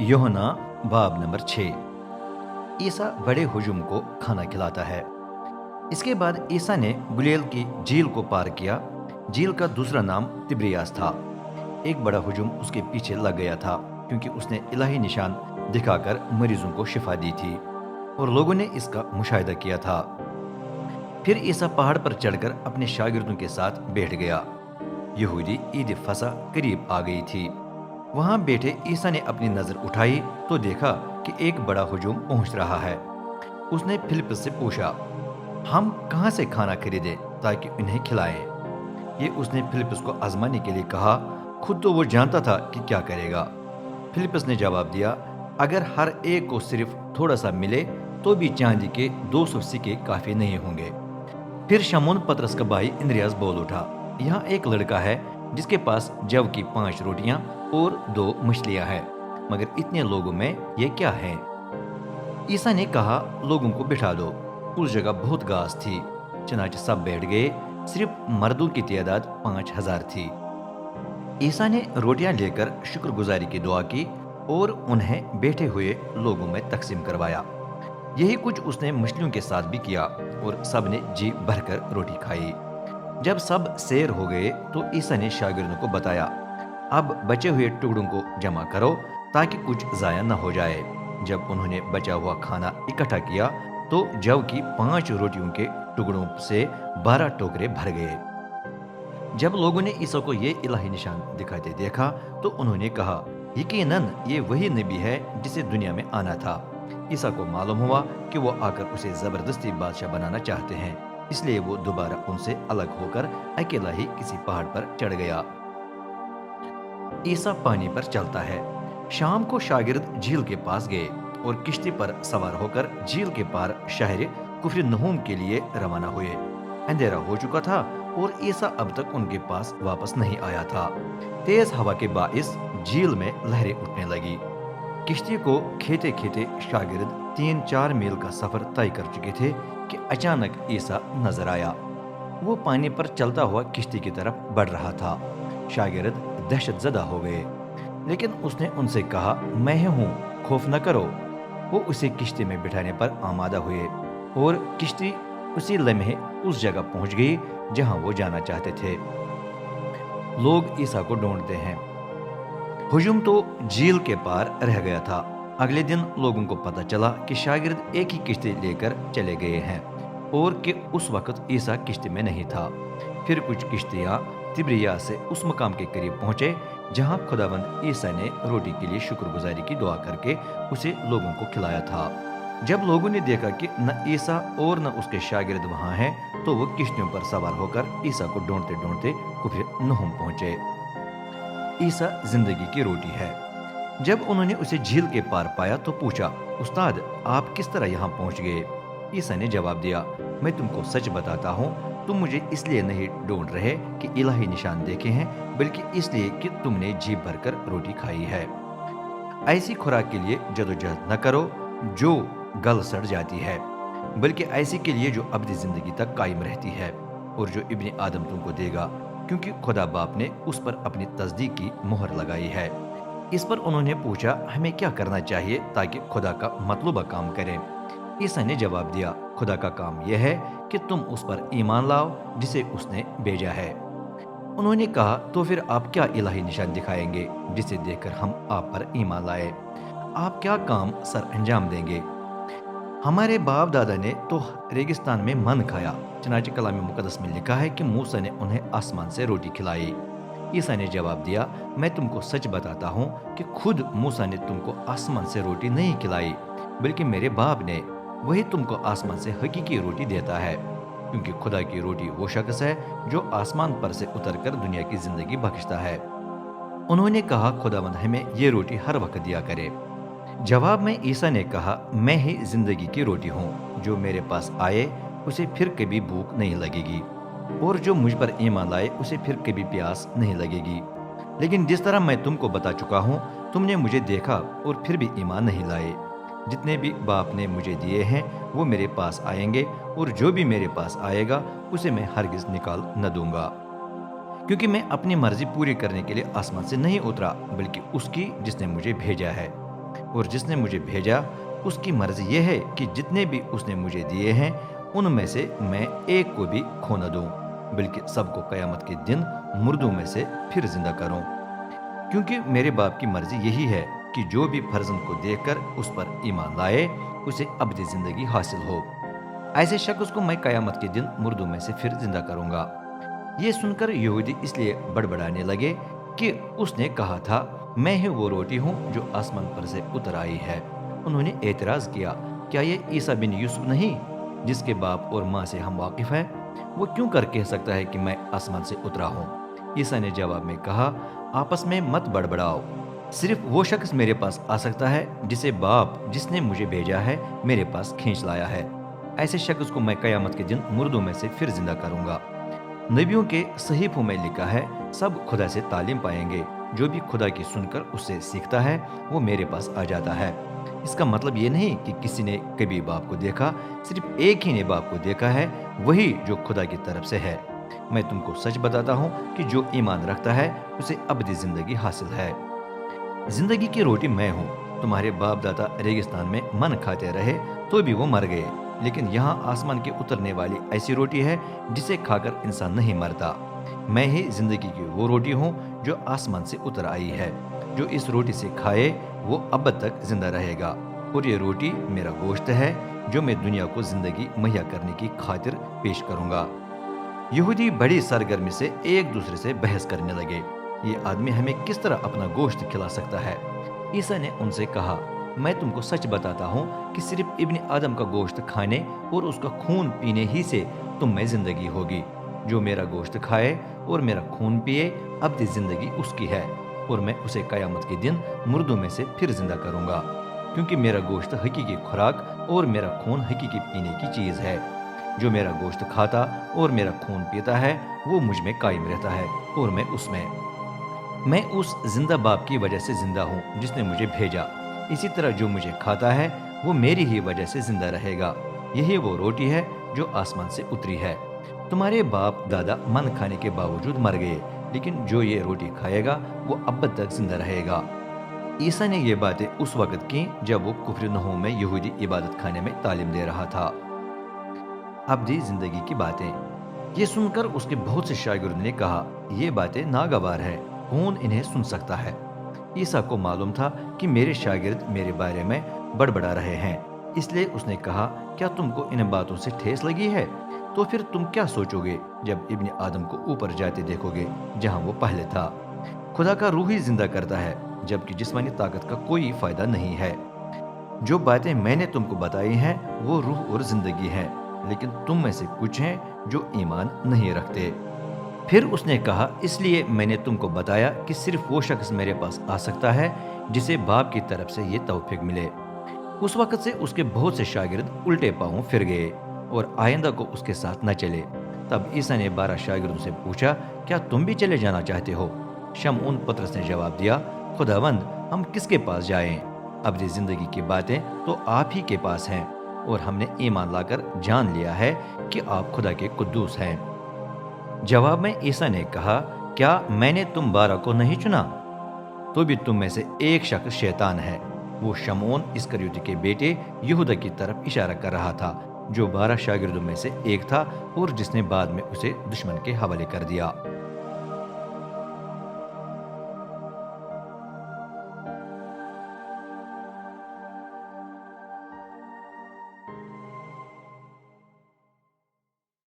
यूहन्ना बाब नंबर 6। ईसा बड़े हुजूम को खाना खिलाता है। इसके बाद ईसा ने गुलेल की झील को पार किया। झील का दूसरा नाम तिब्रियास था। एक बड़ा हुजूम उसके पीछे लग गया था, क्योंकि उसने इलाही निशान दिखाकर मरीजों को शिफा दी थी और लोगों ने इसका मुशाहिदा किया था। फिर ईसा पहाड़ पर चढ़कर अपने शागिर्दों के साथ बैठ गया। यहूदी ईद फसा करीब आ गई थी। वहां बैठे ईसा ने अपनी नजर उठाई तो देखा कि एक बड़ा हुजूम पहुंच रहा है। उसने फिलिप्पस से पूछा, हम कहां से खाना खरीदें ताकि उन्हें खिलाएं? ये उसने फिलिप्पस को आजमाने के लिए कहा। खुद तो वो जानता था कि क्या करेगा। फिलिप्पस ने जवाब दिया, अगर हर एक को सिर्फ थोड़ा सा मिले तो भी चांदी के 200 सिक्के काफी नहीं होंगे। फिर शमौन पतरस का भाई इंद्रियास बोल उठा, यहाँ एक लड़का है जिसके पास जव की 5 रोटियां और 2 मछलियां हैं, मगर इतने लोगों में ये क्या है? ईसा ने कहा, लोगों को बिठा दो। उस जगह बहुत घास थी, चनाचे सब बैठ गए। सिर्फ मर्दों की तादाद 5000 थी। ईसा ने रोटियां लेकर शुक्रगुजारी की दुआ की और उन्हें बैठे हुए लोगों में तकसीम करवाया। यही कुछ उसने मछलियों के साथ भी किया और सब ने जी भरकर रोटी खाई। जब सब सैर हो गए तो ईसा ने शागिर्दों को बताया, अब बचे हुए टुकड़ों को जमा करो ताकि कुछ जाया न हो जाए। जब उन्होंने बचा हुआ खाना इकट्ठा किया तो जव की 5 रोटियों के टुकड़ों से 12 टोकरे भर गए। जब लोगों ने ईसा को ये इलाही निशान दिखाते देखा तो उन्होंने कहा, यकीनन ये वही नबी है जिसे दुनिया में आना था। ईसा को मालूम हुआ कि वो आकर उसे जबरदस्ती बादशाह बनाना चाहते हैं, इसलिए वो दोबारा उनसे अलग होकर अकेला ही किसी पहाड़ पर चढ़ गया। ईसा पानी पर चलता है। शाम को शागिर्द झील के पास गए और किश्ती पर सवार होकर झील के पार शहर कुफरनहूम के लिए रवाना हुए। अंधेरा हो चुका था और ईसा अब तक उनके पास वापस नहीं आया था। तेज हवा के बाइस झील में लहरें उठने लगी। किश्ती को खेते खेते शागिर्द 3-4 मील का सफर तय कर चुके थे कि अचानक ईसा नजर आया। वो पानी पर चलता हुआ किश्ती की तरफ बढ़ रहा था। शागिर्द दहशतजदा हो गए, लेकिन उसने उनसे कहा, मैं हूँ, खौफ न करो। वो उसे किश्ती में बिठाने पर आमादा हुए और किश्ती उसी लम्हे उस जगह पहुंच गई जहां वो जाना चाहते थे। लोग ईसा को ढूंढते हैं। हुजूम तो झील के पार रह गया था। अगले दिन लोगों को पता चला कि शागिर्द एक ही किश्ती लेकर चले गए हैं और कि उस वक्त ईसा किश्ती में नहीं था। फिर कुछ किश्तियां तिब्रिया से उस मकाम के करीब पहुंचे जहां खुदावंद ईसा ने रोटी के लिए शुक्रगुजारी की दुआ करके उसे लोगों को खिलाया था। जब लोगों ने देखा कि न ईसा और न उसके शागिर्द वहां हैं, तो वो किश्तियों पर सवार होकर ईसा को ढूंढते ढूंढते कुफरनहूम पहुंचे। ईसा जिंदगी की रोटी है। जब उन्होंने उसे झील के पार पाया तो पूछा, उस्ताद, आप किस तरह यहाँ पहुंच गए? ईसा ने जवाब दिया, मैं तुमको सच बताता हूँ, तुम मुझे इसलिए नहीं ढूंढ रहे कि इलाही निशान देखे हैं, बल्कि इसलिए कि तुमने जी भरकर रोटी खाई है। ऐसी खुराक के लिए जदोजहद न करो जो गल सड़ जाती है, बल्कि ऐसी के लिए जो अब्दी जिंदगी तक कायम रहती है और जो इब्ने आदम तुमको देगा, क्योंकि खुदा बाप ने उस पर अपनी तस्दीक की मोहर लगाई है। इस पर उन्होंने पूछा, हमें क्या करना चाहिए ताकि खुदा का मतलूबा काम करें? ईसा ने जवाब दिया, खुदा का काम यह है कि तुम उस पर ईमान लाओ जिसे उसने भेजा है। उन्होंने कहा, तो फिर आप क्या इलाही निशान दिखाएंगे जिसे देखकर हम आप पर ईमान लाए? आप क्या काम सर अंजाम देंगे? हमारे बाप दादा ने तो रेगिस्तान में मन खाया। चनाचे कलाम मुकद्दस में लिखा है कि मूसा ने उन्हें आसमान से रोटी खिलाई। ईसा ने जवाब दिया, मैं तुमको सच बताता हूँ कि खुद मूसा ने तुमको आसमान से रोटी नहीं खिलाई, बल्कि मेरे बाप ने। वही तुमको आसमान से हकीकी रोटी देता है, क्योंकि खुदा की रोटी वो शख्स है जो आसमान पर से उतरकर दुनिया की जिंदगी बख्शता है। उन्होंने कहा, खुदावंद हमें ये रोटी हर वक्त दिया करे। जवाब में ईसा ने कहा, मैं ही जिंदगी की रोटी हूँ। जो मेरे पास आए उसे फिर कभी भूख नहीं लगेगी, और जो मुझ पर ईमान लाए उसे फिर कभी प्यास नहीं लगेगी। लेकिन जिस तरह मैं तुमको बता चुका हूँ, तुमने मुझे देखा और फिर भी ईमान नहीं लाए। जितने भी बाप ने मुझे दिए हैं वो मेरे पास आएंगे, और जो भी मेरे पास आएगा उसे मैं हरगिज निकाल न दूंगा। क्योंकि मैं अपनी मर्जी पूरी करने के लिए आसमान से नहीं उतरा, बल्कि उसकी जिसने मुझे भेजा है। اور جس نے مجھے بھیجا اس کی مرضی یہ ہے کہ جتنے بھی اس نے مجھے دیے ہیں ان میں سے میں ایک کو بھی کھو نہ دوں، بلکہ سب کو قیامت کے دن مردوں میں سے پھر زندہ کروں، کیونکہ میرے باپ کی مرضی یہی ہے کہ جو بھی فرزند کو دیکھ کر اس پر ایمان لائے اسے ابدی زندگی حاصل ہو۔ ایسے شخص کو میں قیامت کے دن مردوں میں سے پھر زندہ کروں گا۔ یہ سن کر یہودی اس لیے بڑبڑانے لگے کہ اس نے کہا تھا میں ہی وہ روٹی ہوں جو آسمان پر سے اتر آئی ہے۔ انہوں نے اعتراض کیا، کیا یہ عیسیٰ بن یوسف نہیں جس کے باپ اور ماں سے ہم واقف ہیں؟ وہ کیوں کر کہہ سکتا ہے کہ میں آسمان سے اترا ہوں؟ عیسیٰ نے جواب میں کہا آپس میں مت بڑبڑاؤ، صرف وہ شخص میرے پاس آ سکتا ہے جسے باپ جس نے مجھے بھیجا ہے میرے پاس کھینچ لایا ہے۔ ایسے شخص کو میں قیامت کے دن مردوں میں سے پھر زندہ کروں گا۔ نبیوں کے صحیفوں میں لکھا ہے سب خدا سے تعلیم پائیں گے، جو بھی خدا کی سن کر اس سے سیکھتا ہے وہ میرے پاس آ جاتا ہے۔ اس کا مطلب یہ نہیں کہ کسی نے کبھی باپ کو دیکھا، صرف ایک ہی نے باپ کو دیکھا ہے، وہی جو خدا کی طرف سے ہے۔ میں تم کو سچ بتاتا ہوں کہ جو ایمان رکھتا ہے اسے ابدی زندگی حاصل ہے۔ زندگی کی روٹی میں ہوں۔ تمہارے باپ دادا ریگستان میں من کھاتے رہے تو بھی وہ مر گئے، لیکن یہاں آسمان کی اترنے والی ایسی روٹی ہے جسے کھا کر انسان نہیں مرتا۔ میں ہی زندگی کی وہ روٹی ہوں جو آسمان سے اتر آئی ہے۔ جو اس روٹی سے کھائے وہ اب تک زندہ رہے گا، اور یہ روٹی میرا گوشت ہے جو میں دنیا کو زندگی مہیا کرنے کی خاطر پیش کروں گا۔ یہودی بڑی سرگرمی سے ایک دوسرے سے بحث کرنے لگے، یہ آدمی ہمیں کس طرح اپنا گوشت کھلا سکتا ہے؟ عیسیٰ نے ان سے کہا میں تم کو سچ بتاتا ہوں کہ صرف ابن آدم کا گوشت کھانے اور اس کا خون پینے ہی سے تم میں زندگی ہوگی۔ جو میرا گوشت کھائے اور میرا خون پیے ابدی زندگی اس کی ہے، اور میں اسے قیامت کے دن مردوں میں سے پھر زندہ کروں گا، کیونکہ میرا گوشت حقیقی خوراک اور میرا خون حقیقی پینے کی چیز ہے۔ جو میرا گوشت کھاتا اور میرا خون پیتا ہے وہ مجھ میں قائم رہتا ہے اور میں اس میں۔ میں اس زندہ باپ کی وجہ سے زندہ ہوں جس نے مجھے بھیجا، اسی طرح جو مجھے کھاتا ہے وہ میری ہی وجہ سے زندہ رہے گا۔ یہی وہ روٹی ہے جو آسمان سے اتری ہے۔ تمہارے باپ دادا من کھانے کے باوجود مر گئے، لیکن جو یہ روٹی کھائے گا وہ اب تک زندہ رہے گا۔ عیسیٰ نے یہ باتیں اس وقت کی جب وہ کفرنہوم میں یہودی عبادت خانے میں تعلیم دے رہا تھا۔ ابدی زندگی کی باتیں۔ یہ سن کر اس کے بہت سے شاگردوں نے کہا یہ باتیں ناگوار ہے، کون انہیں سن سکتا ہے؟ عیسیٰ کو معلوم تھا کہ میرے شاگرد میرے بارے میں بڑبڑا رہے ہیں، اس لیے اس نے کہا کیا تم کو ان باتوں سے ٹھیس لگی ہے؟ تو پھر تم کیا سوچو گے جب ابن آدم کو اوپر جاتے دیکھو گے جہاں وہ پہلے تھا؟ خدا کا روح ہی زندہ کرتا ہے، جبکہ جسمانی طاقت کا کوئی فائدہ نہیں ہے۔ جو باتیں میں نے تم کو بتائی ہیں وہ روح اور زندگی ہے، لیکن تم میں سے کچھ ہیں جو ایمان نہیں رکھتے۔ پھر اس نے کہا اس لیے میں نے تم کو بتایا کہ صرف وہ شخص میرے پاس آ سکتا ہے جسے باپ کی طرف سے یہ توفیق ملے۔ اس وقت سے اس کے بہت سے شاگرد الٹے پاؤں پھر گئے اور آئندہ کو اس کے ساتھ نہ چلے۔ تب عیسیٰ نے 12 شاگردوں سے پوچھا کیا تم بھی چلے جانا چاہتے ہو؟ شمعون پطرس نے جواب دیا خداوند ہم کس کے پاس جائیں؟ ابدی زندگی کی باتیں تو آپ ہی کے پاس ہیں، اور ہم نے ایمان لا کر جان لیا ہے کہ آپ خدا کے قدوس ہیں۔ جواب میں عیسیٰ نے کہا کیا میں نے تم 12 کو نہیں چنا؟ تو بھی تم میں سے ایک شخص شیطان ہے۔ وہ شمعون اسکریوتی کے بیٹے یہودا کی طرف اشارہ کر رہا تھا، جو 12 شاگردوں میں سے ایک تھا اور جس نے بعد میں اسے دشمن کے حوالے کر دیا۔